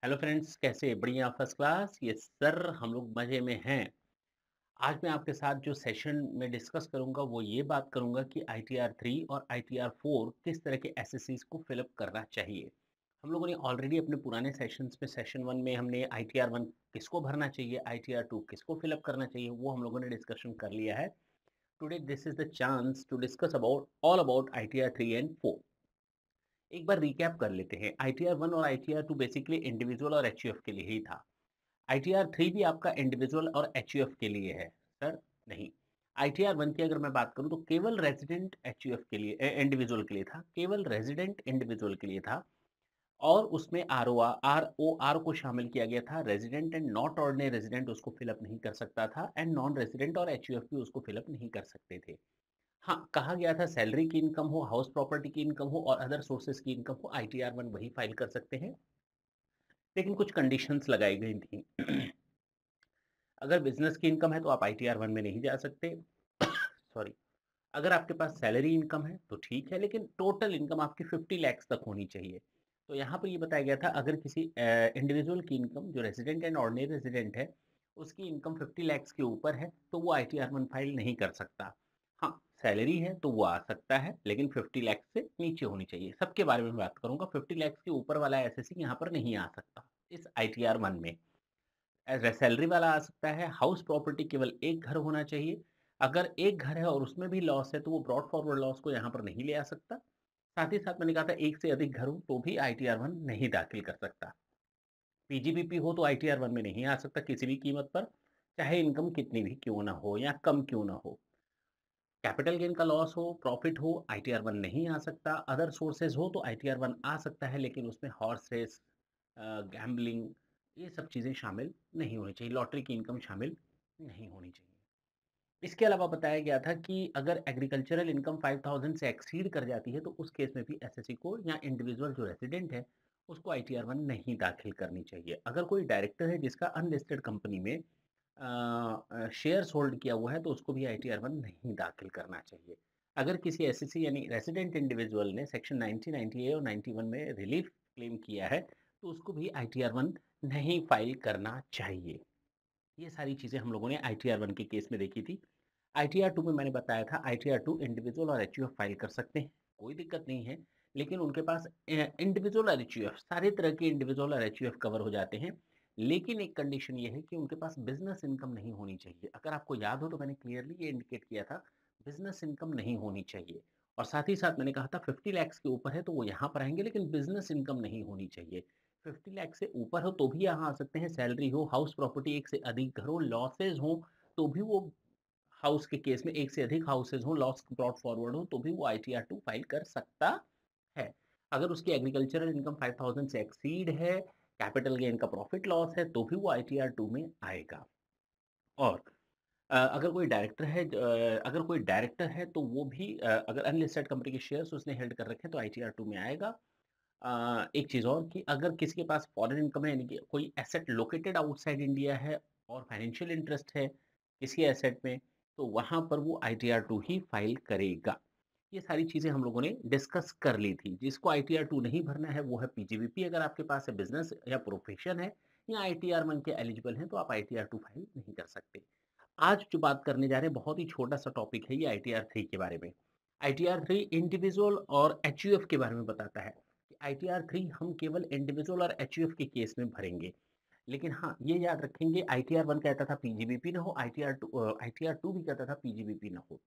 Hello friends, कैसे? बढ़िया, first class. Yes sir, हम लोग मज़े में हैं। आज मैं आपके साथ जो सेशन में डिस्कस करूंगा वो ये बात करूंगा कि आईटीआर 3 और आईटीआर 4 किस तरह के एसएससीज को फिलअप करना चाहिए। हम लोगों ने ऑलरेडी अपने पुराने सेशंस में सेशन 1 में हमने आईटीआर 1 किसको भरना चाहिए, आईटीआर 2 किसको फिलअप करना चाहिए, वो हम लोगों ने डिस्कशन कर लिया है। Today this is the chance to discuss about all about ITR 3 and 4। एक बार रिकैप कर लेते हैं। आईटीआर 1 और आईटीआर 2 बेसिकली इंडिविजुअल और एचयूएफ के लिए ही था। आईटीआर 3 भी आपका इंडिविजुअल और एचयूएफ के लिए है। सर नहीं, आईटीआर 1 की अगर मैं बात करूं तो केवल रेजिडेंट एचयूएफ के लिए, इंडिविजुअल के लिए था, केवल रेजिडेंट इंडिविजुअल के लिए था। और उसमें आर ओ आर को शामिल किया गया था। Resident and not ordinary resident उसको फिलअप नहीं कर सकता था, एंड नॉन रेजिडेंट और एचयूएफ भी उसको फिलअप नहीं कर सकते थे। हाँ, कहा गया था सैलरी की इनकम हो, हाउस प्रॉपर्टी की इनकम हो और अदर सोर्सेज की इनकम हो, आईटीआर 1 वही फाइल कर सकते हैं। लेकिन कुछ कंडीशंस लगाई गई थी। अगर बिज़नेस की इनकम है तो आप आईटीआर 1 में नहीं जा सकते। सॉरी। अगर आपके पास सैलरी इनकम है तो ठीक है, लेकिन टोटल इनकम आपकी 50 लैक्स तक होनी चाहिए। तो यहाँ पर ये बताया गया था, अगर किसी इंडिविजुअल की इनकम जो रेज़िडेंट एंड ऑर्डिनरी रेज़िडेंट है, उसकी इनकम 50 लैक्स के ऊपर है, तो वो आईटीआर 1 फाइल नहीं कर सकता। हाँ, सैलरी है तो वो आ सकता है, लेकिन 50 लैक्स से नीचे होनी चाहिए। सबके बारे में बात करूँगा, 50 लैक्स के ऊपर वाला एसएससी यहाँ पर नहीं आ सकता, इस आईटीआर 1 में। सैलरी वाला आ सकता है। हाउस प्रॉपर्टी केवल एक घर होना चाहिए। अगर एक घर है और उसमें भी लॉस है तो वो ब्रॉड फॉरवर्ड लॉस को यहाँ पर नहीं ले आ सकता। साथ ही साथ मैंने कहा था एक से अधिक घर हो तो भी आईटीआर 1 नहीं दाखिल कर सकता। पीजीबीपी हो तो आईटीआर 1 में नहीं आ सकता किसी भी कीमत पर, चाहे इनकम कितनी भी क्यों ना हो या कम क्यों ना हो। कैपिटल गेन का लॉस हो, प्रॉफिट हो, आईटीआर 1 नहीं आ सकता। अदर सोर्सेज हो तो आईटीआर 1 आ सकता है, लेकिन उसमें हॉर्स रेस, गैम्बलिंग, ये सब चीज़ें शामिल नहीं होनी चाहिए। लॉटरी की इनकम शामिल नहीं होनी चाहिए। इसके अलावा बताया गया था कि अगर एग्रीकल्चरल इनकम 5000 से एक्सीड कर जाती है तो उस केस में भी एसएससी को या इंडिविजुअल जो रेजिडेंट है उसको आईटीआर 1 नहीं दाखिल करनी चाहिए। अगर कोई डायरेक्टर है जिसका अनलिस्टेड कंपनी में शेयर्स होल्ड किया हुआ है तो उसको भी आईटीआर 1 नहीं दाखिल करना चाहिए। अगर किसी एसएससी यानी रेजिडेंट इंडिविजुअल ने सेक्शन 1990 और 91 में रिलीफ क्लेम किया है तो उसको भी आईटीआर 1 नहीं फाइल करना चाहिए। ये सारी चीज़ें हम लोगों ने आईटीआर 1 के केस में देखी थी। आईटीआर 2 में मैंने बताया था, आईटीआर 2 इंडिविजुअल और एचयूएफ फाइल कर सकते हैं, कोई दिक्कत नहीं है। लेकिन उनके पास इंडिविजुअल और एचयूएफ सारे तरह के इंडिविजुअल और एचयूएफ कवर हो जाते हैं। लेकिन एक कंडीशन ये है कि उनके पास बिज़नेस इनकम नहीं होनी चाहिए। अगर आपको याद हो तो मैंने क्लियरली ये इंडिकेट किया था, बिज़नेस इनकम नहीं होनी चाहिए। और साथ ही साथ मैंने कहा था 50 लैक्स के ऊपर है तो वो यहाँ पर आएँगे, लेकिन बिज़नेस इनकम नहीं होनी चाहिए। 50 लाख से ऊपर हो तो भी यहाँ आ सकते हैं, सैलरी हो, हाउस प्रॉपर्टी एक से अधिक घर हो, लॉसेस हों, तो भी वो हाउस के केस में एक से अधिक हाउसेज़ हों, लॉस ब्रॉट फॉरवर्ड हो, तो भी वो आईटीआर 2 फाइल कर सकता है। अगर उसकी एग्रीकल्चरल इनकम 5000 से एक्सीड है, कैपिटल गेन का प्रॉफिट लॉस है, तो भी वो आईटीआर 2 में आएगा। और अगर कोई डायरेक्टर है तो वो भी अगर अनलिस्टेड कंपनी के शेयर्स उसने होल्ड कर रखे हैं तो आईटीआर 2 में आएगा। एक चीज़ और कि अगर किसी के पास फॉरेन इनकम है, यानी कि कोई एसेट लोकेटेड आउटसाइड इंडिया है और फाइनेंशियल इंटरेस्ट है किसी एसेट में, तो वहाँ पर वो आईटीआर 2 ही फाइल करेगा। ये सारी चीज़ें हम लोगों ने डिस्कस कर ली थी। जिसको आईटीआर 2 नहीं भरना है वो है पीजीबीपी, अगर आपके पास है बिज़नेस या प्रोफेशन है या आईटीआर 1 के एलिजिबल हैं तो आप आईटीआर 2 फाइल नहीं कर सकते। आज जो बात करने जा रहे हैं बहुत ही छोटा-सा टॉपिक है ये आईटीआर 3 के बारे में। आईटीआर 3 इंडिविजुअल और एचयूएफ के बारे में बताता है कि आईटीआर 3 हम केवल इंडिविजुअल और एचयूएफ के केस में भरेंगे। लेकिन हाँ, ये याद रखेंगे आईटीआर 1 कहता था पीजीबीपी ना हो, आईटीआर 2 भी कहता था पीजीबीपी ना हो।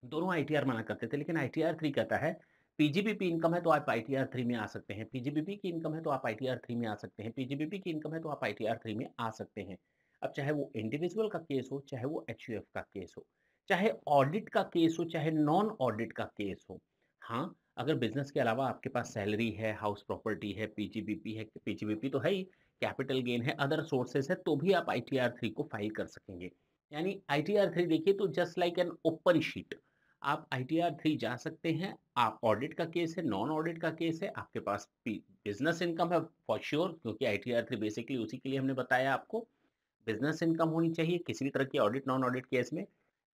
दोनों आईटीआर मना करते थे, लेकिन आईटीआर 3 कहता है पीजीबीपी इनकम है तो आप आईटीआर 3 में आ सकते हैं, पीजीबीपी की इनकम है तो आप आईटीआर 3 में आ सकते हैं, पीजीबीपी की इनकम है तो आप आईटीआर 3 में आ सकते हैं। अब चाहे वो इंडिविजुअल का केस हो, चाहे वो एचयूएफ का केस हो, चाहे ऑडिट का केस हो, चाहे नॉन ऑडिट का केस हो। हाँ, अगर बिज़नेस के अलावा आपके पास सैलरी है, हाउस प्रॉपर्टी है, पीजीबीपी तो है ही, कैपिटल गेन है, अदर सोर्सेज़ है, तो भी आप आईटीआर 3 को फाइल कर सकेंगे। यानी आईटीआर 3 देखिए तो just like an open sheet. आप आईटीआर 3 जा सकते हैं, आप ऑडिट का केस है, नॉन ऑडिट का केस है, आपके पास बिज़नेस इनकम है फॉर श्योर, क्योंकि आईटीआर 3 बेसिकली उसी के लिए हमने बताया आपको। बिज़नेस इनकम होनी चाहिए किसी भी तरह की ऑडिट, नॉन ऑडिट केस में।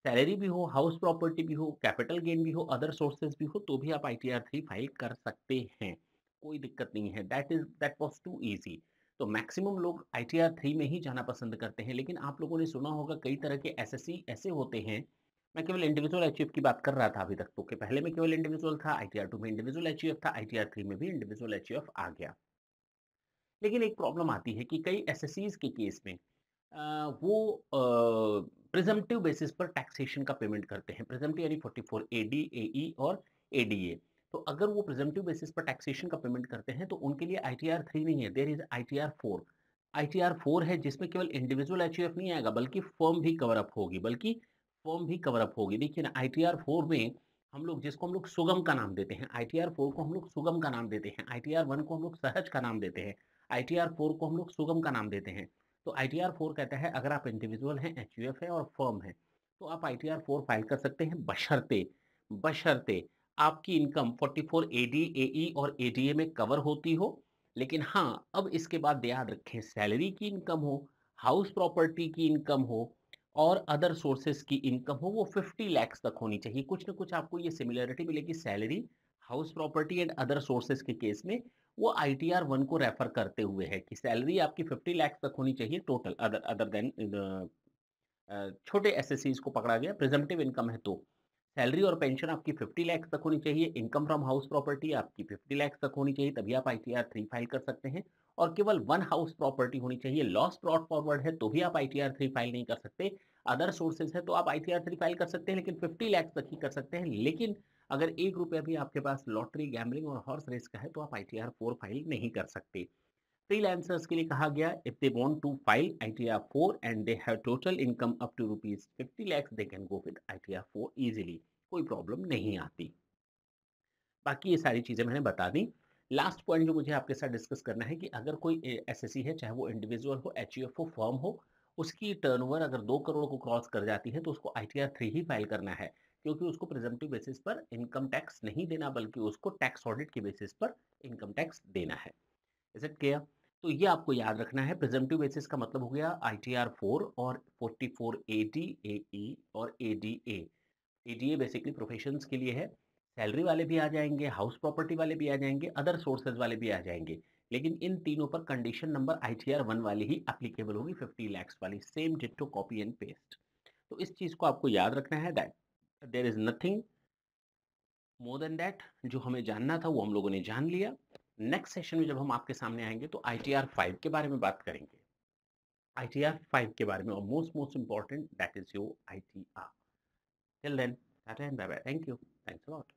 सैलरी भी हो, हाउस प्रॉपर्टी भी हो, कैपिटल गेन भी हो, अदर सोर्सेज़ भी हो, तो भी आप आईटीआर 3 फाइल कर सकते हैं। कोई दिक्कत नहीं है। That was too easy. तो मैक्सिमम लोग आईटीआर 3 में ही जाना पसंद करते हैं, लेकिन आप लोगों ने सुना होगा कई तरह के एसएससी ऐसे होते हैं। मैं केवल इंडिविजुअल एचयूएफ की बात कर रहा था अभी तक तो, कि पहले में केवल इंडिविजुअल था, आईटीआर 2 में इंडिविजुअल एचयूएफ था, आईटीआर 3 में भी इंडिविजुअल एचयूएफ आ गया। लेकिन एक प्रॉब्लम आती है कि कई एसएससीज़ के केस में वो प्रिज़म्पटिव बेसिस पर टैक्सेशन का पेमेंट करते हैं। प्रिज़म्पटिव यानी 44 एडी, एई और एडीए। तो अगर वो प्रिज़म्पटिव बेसिस पर टैक्सेशन का पेमेंट करते हैं, तो उनके लिए आईटीआर 3 नहीं है, देयर इज़ आईटीआर 4। आईटीआर 4 है जिसमें केवल इंडिविजुअल एचयूएफ नहीं आएगा, बल्कि फर्म भी कवर अप होगी, देखिए ना, आईटीआर 4 में हम लोग सुगम का नाम देते हैं, आईटीआर 4 को हम लोग सुगम का नाम देते हैं, आईटीआर 1 को हम लोग सहज का नाम देते हैं, आईटीआर 4 को हम लोग सुगम का नाम देते हैं। तो आईटीआर 4 कहता है अगर आप इंडिविजुअल हैं, एचयूएफ है और फर्म है, तो आप आईटीआर 4 फाइल कर सकते हैं, बशर्ते बशर्ते आपकी इनकम 44 एडी, एई और एडीए में कवर होती हो। लेकिन हाँ, अब इसके बाद याद रखें, सैलरी की इनकम हो, हाउस प्रॉपर्टी की इनकम हो और अदर सोर्सेज़ की इनकम हो, वो 50 लैक्स तक होनी चाहिए। कुछ न कुछ आपको ये सिमिलैरिटी मिलेगी salary, house property and other sources के केस में, वो आईटीआर 1 को रेफर करते हुए है कि सैलरी आपकी 50 लाख तक होनी चाहिए टोटल, अदर अदर देन छोटे एसएससीज़ को पकड़ा गया, प्रिज़म्पटिव इनकम है तो। सैलरी और पेंशन आपकी 50 लाख तक होनी चाहिए, इनकम फ्रॉम हाउस प्रॉपर्टी आपकी 50 लाख तक होनी चाहिए, तभी आप आईटीआर 3 फाइल कर सकते हैं और केवल 1 हाउस प्रॉपर्टी होनी चाहिए। लॉस ब्रॉट फॉरवर्ड है तो भी आप आईटीआर 3 फाइल नहीं कर सकते। अदर सोर्सेज़ है तो आप आईटीआर 3 फाइल कर सकते हैं, लेकिन 50 लाख तक ही कर सकते हैं। लेकिन अगर ₹1 भी आपके पास लॉटरी, गैम्बलिंग और हॉर्स रेस का है तो आप आईटीआर 4 फाइल नहीं कर सकते। फ्रीलांसर्स के लिए कहा गया, if they want to file ITR 4 and they have total income up to rupees 50 lakh, they can go with ITR 4 easily, कोई प्रॉब्लम नहीं आती। बाकी ये सारी चीजें मैंने बता दी। लास्ट पॉइंट जो मुझे आपके साथ डिस्कस करना है कि अगर कोई एसएससी है, चाहे वो इंडिविजुअल हो, एचयूएफ हो, फर्म हो, उसकी टर्नओवर अगर 2 करोड़ को क्रॉस कर जाती है तो उसको आईटीआर 3 ही फाइल करना है, क्योंकि उसको प्रिजम्पटिव बेसिस पर इनकम टैक्स नहीं देना, बल्कि उसको टैक्स ऑडिट के बेसिस पर इनकम टैक्स देना है। Is it clear? तो ये आपको याद रखना है, प्रिज़म्पटिव बेसिस का मतलब हो गया आईटीआर 4 और 44 एडी, एई और एडीए। एडीए बेसिकली प्रोफेशंस के लिए है, सैलरी वाले भी आ जाएँगे, हाउस प्रॉपर्टी वाले भी आ जाएँगे, अदर सोर्सेज़ वाले भी आ जाएँगे। लेकिन इन तीनों पर कंडीशन नंबर आईटीआर 1 वाली ही एप्लीकेबल होगी, 50 लैक्स वाली, same ditto copy and paste. तो इस चीज़ को आपको याद रखना है that there is nothing more than that. जो हमें जानना था वो हम लोगों ने जान लिया। नेक्स्ट सेशन में जब हम आपके सामने आएँगे तो आईटीआर 5 के बारे में बात करेंगे। आईटीआर 5 के बारे में और most important that is your ITR. Till then tata and bye bye. Thank you. Thanks a lot.